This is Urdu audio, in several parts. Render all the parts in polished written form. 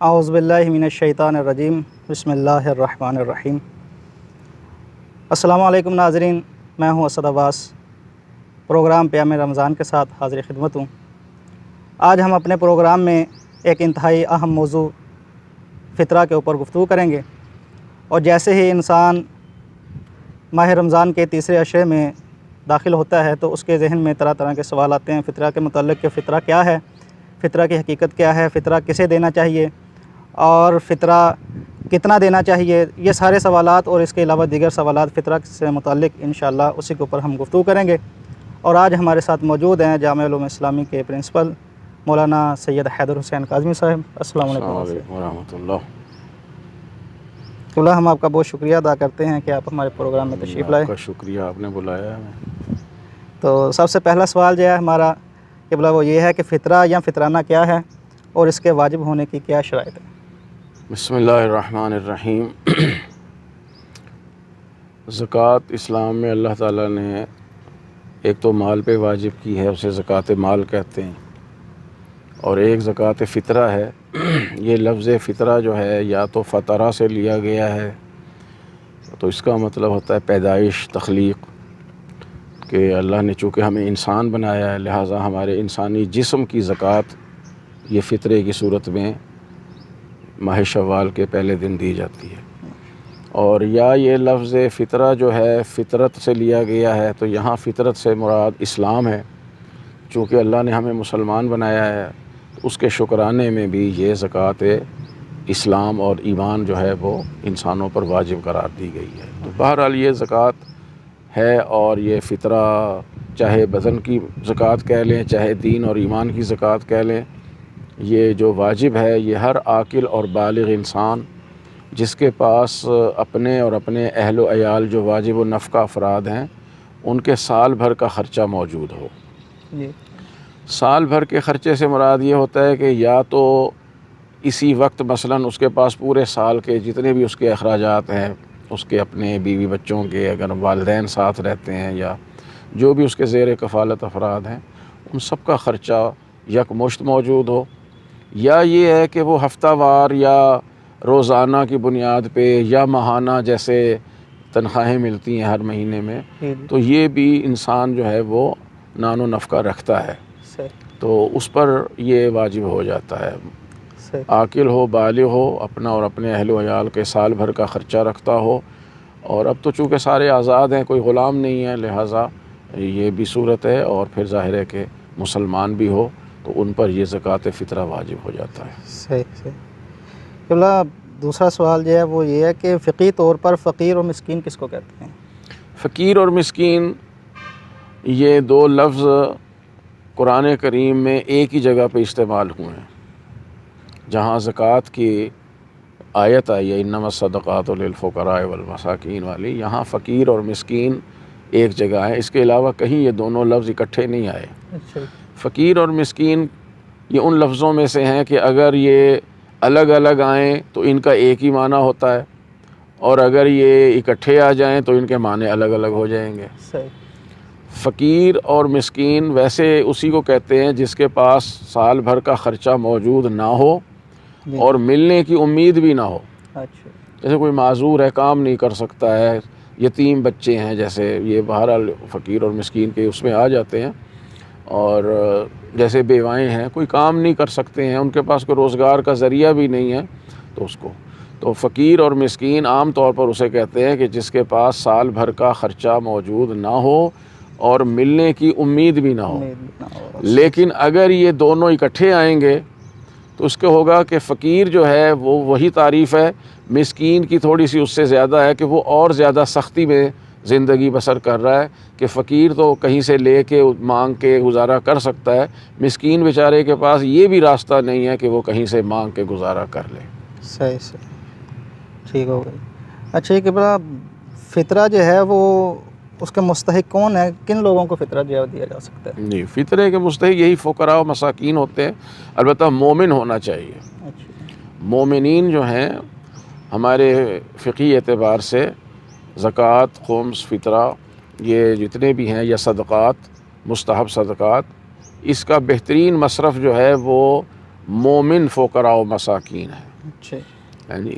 اعوذ باللہ من الشیطان الرجیم بسم اللہ الرحمن الرحیم۔ السلام علیکم ناظرین، میں ہوں اسد عباس، پروگرام پیام رمضان کے ساتھ حاضر خدمت ہوں۔ آج ہم اپنے پروگرام میں ایک انتہائی اہم موضوع فطرہ کے اوپر گفتگو کریں گے، اور جیسے ہی انسان ماہ رمضان کے تیسرے عشرے میں داخل ہوتا ہے تو اس کے ذہن میں طرح طرح کے سوال آتے ہیں فطرہ کے متعلق کہ فطرہ کیا ہے، فطرہ کی حقیقت کیا ہے، فطرہ کسے دینا چاہیے اور فطرہ کتنا دینا چاہیے۔ یہ سارے سوالات اور اس کے علاوہ دیگر سوالات فطرہ سے متعلق انشاءاللہ اسی کے اوپر ہم گفتگو کریں گے۔ اور آج ہمارے ساتھ موجود ہیں جامعہ علوم اسلامی کے پرنسپل مولانا سید حیدر حسین کاظمی صاحب۔ السلام علیکم ورحمۃ اللہ۔ ہم آپ کا بہت شکریہ ادا کرتے ہیں کہ آپ ہمارے پروگرام میں تشریف لائے۔ آپ کا شکریہ، آپ نے بلایا ہے۔ تو سب سے پہلا سوال جو ہے ہمارا کہ وہ یہ ہے کہ فطرہ یا فطرانہ کیا ہے اور اس کے واجب ہونے کی کیا شرائط ہے؟ بسم اللہ الرحمن الرحیم۔ زکوٰۃ اسلام میں اللہ تعالیٰ نے ایک تو مال پہ واجب کی ہے، اسے زکوٰۃ مال کہتے ہیں، اور ایک زکوٰۃ فطرہ ہے۔ یہ لفظ فطرہ جو ہے یا تو فطرہ سے لیا گیا ہے، تو اس کا مطلب ہوتا ہے پیدائش، تخلیق، کہ اللہ نے چونکہ ہمیں انسان بنایا ہے لہٰذا ہمارے انسانی جسم کی زکوٰۃ یہ فطرے کی صورت میں ماہ شوال کے پہلے دن دی جاتی ہے۔ اور یا یہ لفظ فطرہ جو ہے فطرت سے لیا گیا ہے، تو یہاں فطرت سے مراد اسلام ہے، چونکہ اللہ نے ہمیں مسلمان بنایا ہے تو اس کے شکرانے میں بھی یہ زکوٰۃ اسلام اور ایمان جو ہے وہ انسانوں پر واجب قرار دی گئی ہے۔ تو بہرحال یہ زکوٰۃ ہے، اور یہ فطرہ چاہے بدن کی زکوٰۃ کہہ لیں چاہے دین اور ایمان کی زکوٰۃ کہہ لیں، یہ جو واجب ہے یہ ہر عاقل اور بالغ انسان جس کے پاس اپنے اور اپنے اہل و عیال جو واجب و نفقہ افراد ہیں ان کے سال بھر کا خرچہ موجود ہو۔ سال بھر کے خرچے سے مراد یہ ہوتا ہے کہ یا تو اسی وقت مثلاً اس کے پاس پورے سال کے جتنے بھی اس کے اخراجات ہیں، اس کے اپنے بیوی بچوں کے، اگر والدین ساتھ رہتے ہیں یا جو بھی اس کے زیر کفالت افراد ہیں، ان سب کا خرچہ یکمشت موجود ہو، یا یہ ہے کہ وہ ہفتہ وار یا روزانہ کی بنیاد پہ یا ماہانہ جیسے تنخواہیں ملتی ہیں ہر مہینے میں، تو یہ بھی انسان جو ہے وہ نان و نفقہ رکھتا ہے، تو اس پر یہ واجب ہو جاتا ہے۔ عاقل ہو، بالغ ہو، اپنا اور اپنے اہل و عیال کے سال بھر کا خرچہ رکھتا ہو، اور اب تو چونکہ سارے آزاد ہیں، کوئی غلام نہیں ہے، لہٰذا یہ بھی صورت ہے، اور پھر ظاہر ہے کہ مسلمان بھی ہو تو ان پر یہ زکوٰۃ فطرہ واجب ہو جاتا ہے۔ صحیح۔ دوسرا سوال جو ہے وہ یہ ہے کہ فقہی طور پر فقیر اور مسکین کس کو کہتے ہیں؟ فقیر اور مسکین یہ دو لفظ قرآن کریم میں ایک ہی جگہ پہ استعمال ہوئے ہیں۔ جہاں زکوٰۃ کی آیت آئی ہے انما الصدقات للفقراء والمساکین والی، یہاں فقیر اور مسکین ایک جگہ ہے، اس کے علاوہ کہیں یہ دونوں لفظ اکٹھے نہیں آئے۔ فقیر اور مسکین یہ ان لفظوں میں سے ہیں کہ اگر یہ الگ الگ آئیں تو ان کا ایک ہی معنی ہوتا ہے، اور اگر یہ اکٹھے آ جائیں تو ان کے معنی الگ الگ ہو جائیں گے۔ فقیر اور مسکین ویسے اسی کو کہتے ہیں جس کے پاس سال بھر کا خرچہ موجود نہ ہو اور ملنے کی امید بھی نہ ہو۔ جیسے کوئی معذور ہے، کام نہیں کر سکتا ہے، یتیم بچے ہیں، جیسے یہ بہرحال فقیر اور مسکین کے اس میں آ جاتے ہیں، اور جیسے بیوائیں ہیں، کوئی کام نہیں کر سکتے ہیں، ان کے پاس کوئی روزگار کا ذریعہ بھی نہیں ہے، تو اس کو تو فقیر اور مسکین عام طور پر اسے کہتے ہیں کہ جس کے پاس سال بھر کا خرچہ موجود نہ ہو اور ملنے کی امید بھی نہ ہو۔ لیکن اگر یہ دونوں اکٹھے آئیں گے تو اس کے ہوگا کہ فقیر جو ہے وہ وہی تعریف ہے، مسکین کی تھوڑی سی اس سے زیادہ ہے کہ وہ اور زیادہ سختی میں زندگی بسر کر رہا ہے، کہ فقیر تو کہیں سے لے کے مانگ کے گزارا کر سکتا ہے، مسکین بیچارے کے پاس یہ بھی راستہ نہیں ہے کہ وہ کہیں سے مانگ کے گزارا کر لے۔ صحیح ٹھیک ہو گئی۔ اچھا یہ کہ بڑا فطرہ جو ہے وہ اس کے مستحق کون ہے، کن لوگوں کو فطرہ جو ہے دیا جا سکتا ہے؟ جی، فطرے کے مستحق یہی فقراء و مساکین ہوتے ہیں، البتہ مومن ہونا چاہیے۔ مومنین جو ہیں ہمارے فقہی اعتبار سے زکوٰۃ، خمس، فطرہ، یہ جتنے بھی ہیں یا صدقات، مستحب صدقات، اس کا بہترین مصرف جو ہے وہ مومن فقراء و مساکین ہے۔ اچھا جی،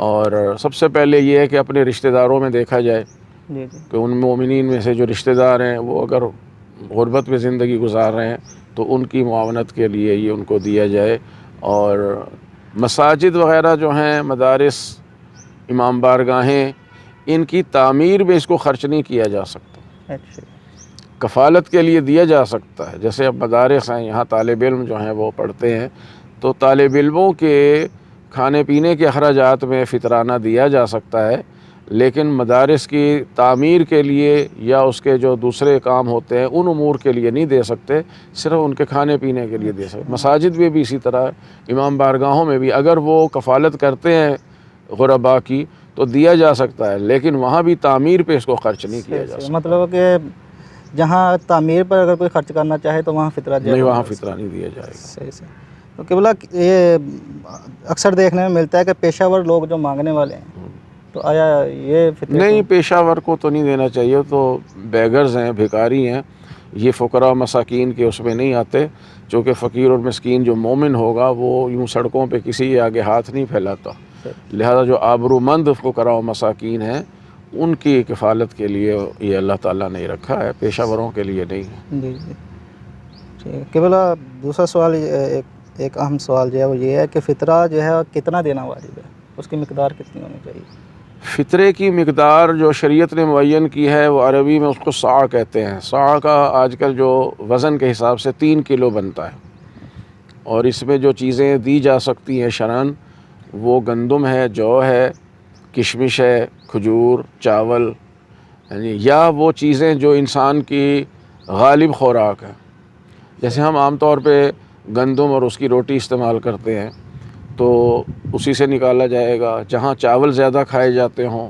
اور سب سے پہلے یہ ہے کہ اپنے رشتہ داروں میں دیکھا جائے جی جی کہ ان مومنین میں سے جو رشتہ دار ہیں وہ اگر غربت میں زندگی گزار رہے ہیں تو ان کی معاونت کے لیے یہ ان کو دیا جائے. اور مساجد وغیرہ جو ہیں، مدارس، امام بارگاہیں، ان کی تعمیر میں اس کو خرچ نہیں کیا جا سکتا، اچھا کفالت کے لیے دیا جا سکتا ہے. جیسے اب مدارس ہیں، یہاں طالب علم جو ہیں وہ پڑھتے ہیں، تو طالب علموں کے کھانے پینے کے اخراجات میں فطرانہ دیا جا سکتا ہے، لیکن مدارس کی تعمیر کے لیے یا اس کے جو دوسرے کام ہوتے ہیں ان امور کے لیے نہیں دے سکتے، صرف ان کے کھانے پینے کے لیے دے سکتے. مساجد میں بھی اسی طرح، امام بارگاہوں میں بھی اگر وہ کفالت کرتے ہیں غربا کی تو دیا جا سکتا ہے، لیکن وہاں بھی تعمیر پہ اس کو خرچ نہیں کیا جا سکتا. مطلب کہ جہاں تعمیر پر اگر کوئی خرچ کرنا چاہے تو وہاں فطرہ نہیں، وہاں فطرہ نہیں دیا جائے گا. صحیح صحیح. تو قبلہ یہ اکثر دیکھنے میں ملتا ہے کہ پیشہ ور لوگ جو مانگنے والے ہیں، تو آیا یہ فطرے نہیں، پیشہ ور کو تو نہیں دینا چاہیے، تو بیگرز ہیں، بھکاری ہیں، یہ فقراء مساکین کے اس میں نہیں آتے. چونکہ فقیر اور مسکین جو مومن ہوگا وہ یوں سڑکوں پہ کسی کے آگے ہاتھ نہیں پھیلاتا، لہذا جو آبرومند فقراء و مساکین ہیں ان کی کفالت کے لیے یہ اللہ تعالیٰ نے رکھا ہے، پیشہ وروں کے لیے نہیں ہے. جی جی ٹھیک. قبلہ دوسرا سوال ایک اہم سوال جو ہے وہ یہ ہے کہ فطرہ جو ہے کتنا دینا واجب ہے، اس کی مقدار کتنی ہونی چاہیے؟ فطرے کی مقدار جو شریعت نے معین کی ہے وہ عربی میں اس کو صاع کہتے ہیں. صاع کا آج کل جو وزن کے حساب سے 3 کلو بنتا ہے، اور اس میں جو چیزیں دی جا سکتی ہیں شرعاً وہ گندم ہے، جو ہے، کشمش ہے، کھجور، چاول، یعنی یا وہ چیزیں جو انسان کی غالب خوراک ہے. جیسے ہم عام طور پہ گندم اور اس کی روٹی استعمال کرتے ہیں تو اسی سے نکالا جائے گا. جہاں چاول زیادہ کھائے جاتے ہوں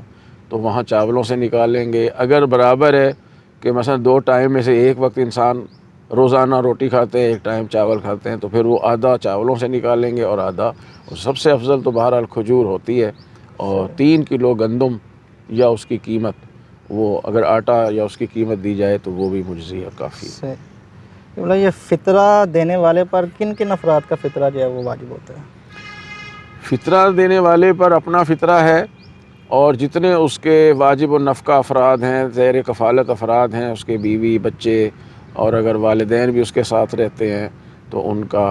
تو وہاں چاولوں سے نکالیں گے. اگر برابر ہے کہ مثلا 2 ٹائم میں سے ایک وقت انسان روزانہ روٹی کھاتے ہیں، ایک ٹائم چاول کھاتے ہیں، تو پھر وہ آدھا چاولوں سے نکالیں گے اور آدھا. اور سب سے افضل تو بہرحال کھجور ہوتی ہے، اور 3 کلو گندم یا اس کی قیمت، وہ اگر آٹا یا اس کی قیمت دی جائے تو وہ بھی مجزی ہے، کافی. یہ فطرہ دینے والے پر کن کن افراد کا فطرہ جو ہے وہ واجب ہوتا ہے؟ فطرہ دینے والے پر اپنا فطرہ ہے، اور جتنے اس کے واجب النفقہ افراد ہیں، زیر کفالت افراد ہیں، اس کے بیوی بچے، اور اگر والدین بھی اس کے ساتھ رہتے ہیں تو ان کا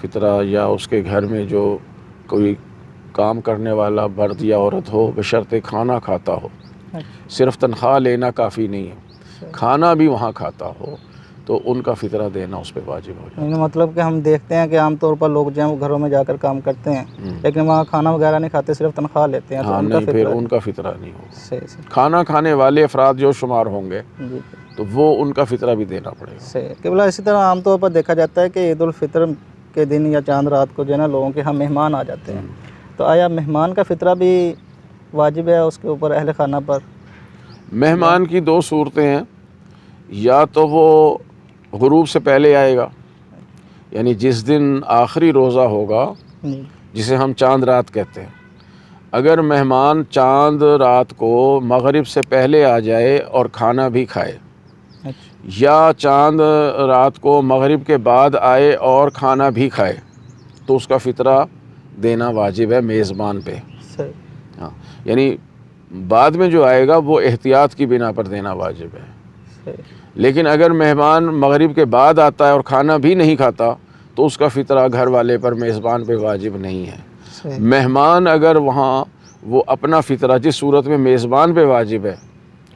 فطرہ، یا اس کے گھر میں جو کوئی کام کرنے والا مرد یا عورت ہو بشرط کھانا کھاتا ہو. صرف تنخواہ لینا کافی نہیں ہے، کھانا بھی وہاں کھاتا ہو تو ان کا فطرہ دینا اس پہ واجب ہو جاتا ہے. مطلب کہ ہم دیکھتے ہیں کہ عام طور پر لوگ جو ہیں وہ گھروں میں جا کر کام کرتے ہیں لیکن وہاں کھانا وغیرہ نہیں کھاتے، صرف تنخواہ لیتے ہیں. ہاں نہیں، پھر ان کا فطرہ نہیں ہوگا. صحیح. کھانا کھانے والے افراد جو شمار ہوں گے جی تو وہ ان کا فطرہ بھی دینا پڑے گا. صحیح. قبلہ اسی طرح عام طور پر دیکھا جاتا ہے کہ عید الفطر کے دن یا چاند رات کو جو ہے نا لوگوں کے یہاں مہمان آ جاتے ہیں، تو آیا مہمان کا فطرہ بھی واجب ہے اس کے اوپر، اہل خانہ پر؟ مہمان کی 2 صورتیں ہیں، یا تو وہ غروب سے پہلے آئے گا، یعنی جس دن آخری روزہ ہوگا جسے ہم چاند رات کہتے ہیں. اگر مہمان چاند رات کو مغرب سے پہلے آ جائے اور کھانا بھی کھائے، یا چاند رات کو مغرب کے بعد آئے اور کھانا بھی کھائے، تو اس کا فطرہ دینا واجب ہے میزبان پہ. ہاں، یعنی بعد میں جو آئے گا وہ احتیاط کی بنا پر دینا واجب ہے. لیکن اگر مہمان مغرب کے بعد آتا ہے اور کھانا بھی نہیں کھاتا تو اس کا فطرہ گھر والے پر، میزبان پہ واجب نہیں ہے. مہمان اگر وہاں وہ اپنا فطرہ جس صورت میں میزبان پہ واجب ہے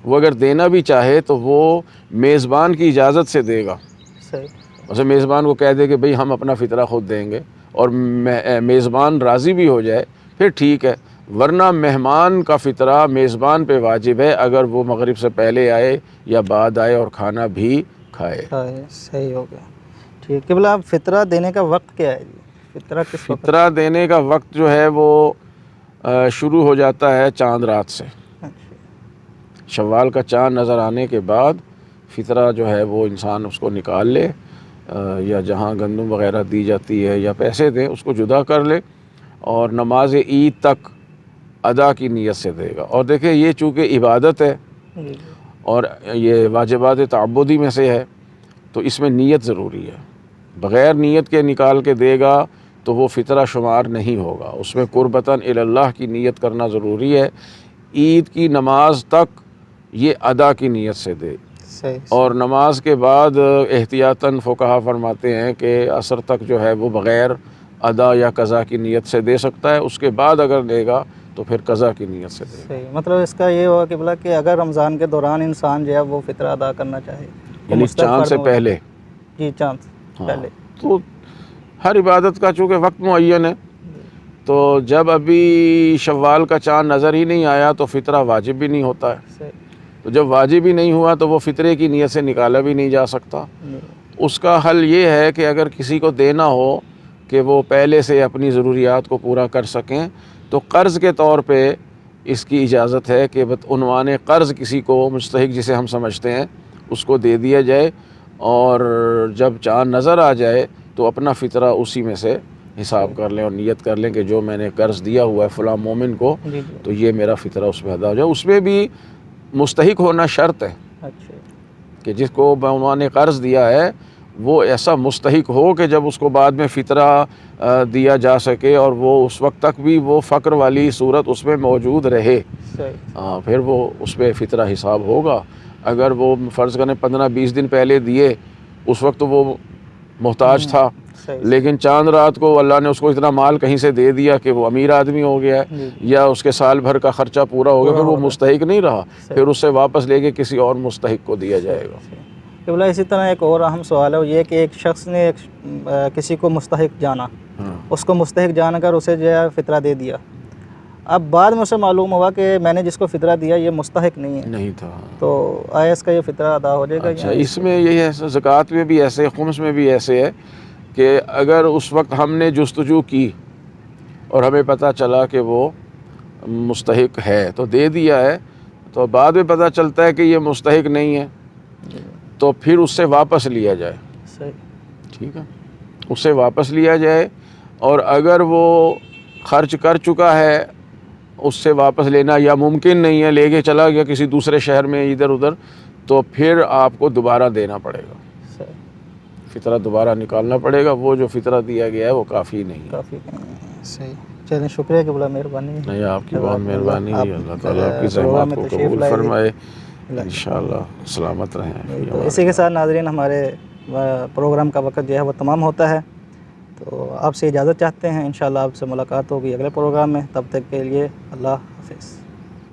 وہ اگر دینا بھی چاہے تو وہ میزبان کی اجازت سے دے گا. مثلا میزبان کو کہہ دے کہ بھئی ہم اپنا فطرہ خود دیں گے، اور میزبان راضی بھی ہو جائے پھر ٹھیک ہے، ورنہ مہمان کا فطرہ میزبان پہ واجب ہے اگر وہ مغرب سے پہلے آئے یا بعد آئے اور کھانا بھی کھائے. صحیح ہو گیا. ٹھیک. قبلہ فطرہ دینے کا وقت کیا ہے جی؟ فطرہ کس وقت؟ فطرہ دینے کا وقت جو ہے وہ شروع ہو جاتا ہے چاند رات سے. شوال کا چاند نظر آنے کے بعد فطرہ جو ہے وہ انسان اس کو نکال لے، یا جہاں گندم وغیرہ دی جاتی ہے یا پیسے دیں اس کو جدا کر لے، اور نماز عید تک ادا کی نیت سے دے گا. اور دیکھیں یہ چونکہ عبادت ہے اور یہ واجبات تعبدی میں سے ہے تو اس میں نیت ضروری ہے. بغیر نیت کے نکال کے دے گا تو وہ فطرہ شمار نہیں ہوگا، اس میں قربتاً اللہ کی نیت کرنا ضروری ہے۔ عید کی نماز تک یہ ادا کی نیت سے دے، صحیح، اور نماز کے بعد احتیاطاً فقہا فرماتے ہیں کہ عصر تک جو ہے وہ بغیر ادا یا قضا کی نیت سے دے سکتا ہے، اس کے بعد اگر دے گا تو پھر قضا کی نیت سے دے گا۔ صحیح، مطلب اس کا یہ ہوا کہ بلا کہ اگر رمضان کے دوران انسان جو ہے وہ فطرہ ادا کرنا چاہے تو یعنی مستحب چاند سے فرض پہلے، جی چاند سے ہاں، پہلے، تو ہر عبادت کا چونکہ وقت معین ہے، تو جب ابھی شوال کا چاند نظر ہی نہیں آیا تو فطرہ واجب بھی نہیں ہوتا ہے، صحیح، تو جب واجب ہی نہیں ہوا تو وہ فطرے کی نیت سے نکالا بھی نہیں جا سکتا۔ اس کا حل یہ ہے کہ اگر کسی کو دینا ہو کہ وہ پہلے سے اپنی ضروریات کو پورا کر سکیں تو قرض کے طور پہ اس کی اجازت ہے کہ عنوان قرض کسی کو مستحق جسے ہم سمجھتے ہیں اس کو دے دیا جائے، اور جب چاند نظر آ جائے تو اپنا فطرہ اسی میں سے حساب کر لیں اور نیت کر لیں کہ جو میں نے قرض دیا ہوا ہے فلاں مومن کو، جی تو یہ میرا فطرہ اس میں ادا ہو جائے۔ اس میں بھی مستحق ہونا شرط ہے اچھا، کہ جس کو عنوان قرض دیا ہے وہ ایسا مستحق ہو کہ جب اس کو بعد میں فطرہ دیا جا سکے اور وہ اس وقت تک بھی وہ فقر والی صورت اس میں موجود رہے، صحیح، پھر وہ اس پہ فطرہ حساب ہوگا۔ اگر وہ فرض کریں 15-20 دن پہلے دیے، اس وقت وہ محتاج تھا، صحیح، لیکن چاند رات کو اللہ نے اس کو اتنا مال کہیں سے دے دیا کہ وہ امیر آدمی ہو گیا ہے، جی، یا اس کے سال بھر کا خرچہ پورا ہو گیا، پھر وہ مستحق نہیں رہا، صحیح، پھر اس سے واپس لے کے کسی اور مستحق کو دیا جائے گا۔ قبلہ اسی طرح ایک اور اہم سوال ہے وہ یہ کہ ایک شخص نے کسی کو مستحق جانا، اس کو مستحق جان کر اسے جو ہے فطرہ دے دیا، اب بعد میں اسے معلوم ہوا کہ میں نے جس کو فطرہ دیا یہ مستحق نہیں ہے، نہیں تھا، تو آیا اس کا یہ فطرہ ادا ہو جائے گا؟ اچھا، اس میں یہ ہے، زکوٰۃ میں بھی ایسے، خمس میں بھی ایسے ہے کہ اگر اس وقت ہم نے جستجو کی اور ہمیں پتہ چلا کہ وہ مستحق ہے تو دے دیا ہے، تو بعد میں پتہ چلتا ہے کہ یہ مستحق نہیں ہے تو پھر اس سے واپس لیا جائے، صحیح، ٹھیک ہے، اس سے واپس لیا جائے، اور اگر وہ خرچ کر چکا ہے اس سے واپس لینا یا ممکن نہیں ہے، لے کے چلا گیا کسی دوسرے شہر میں ادھر ادھر، تو پھر آپ کو دوبارہ دینا پڑے گا، صحیح، فطرہ دوبارہ نکالنا پڑے گا، وہ جو فطرہ دیا گیا ہے وہ کافی نہیں ہے۔ کافی صحیح، چلیں شکریہ قبلہ، مہربانی، نہیں، آپ کی بہت مہربانی ہے، اللہ تعالیٰ آپ کی پروگرام زحمات میں کو تشریف قبول لائے، فرمائے، انشاءاللہ سلامت رہیں۔ تو اسی کے ساتھ ناظرین ہمارے پروگرام کا وقت جو ہے وہ تمام ہوتا ہے، تو آپ سے اجازت چاہتے ہیں، انشاءاللہ آپ سے ملاقات ہوگی اگلے پروگرام میں، تب تک کے لیے اللہ حافظ۔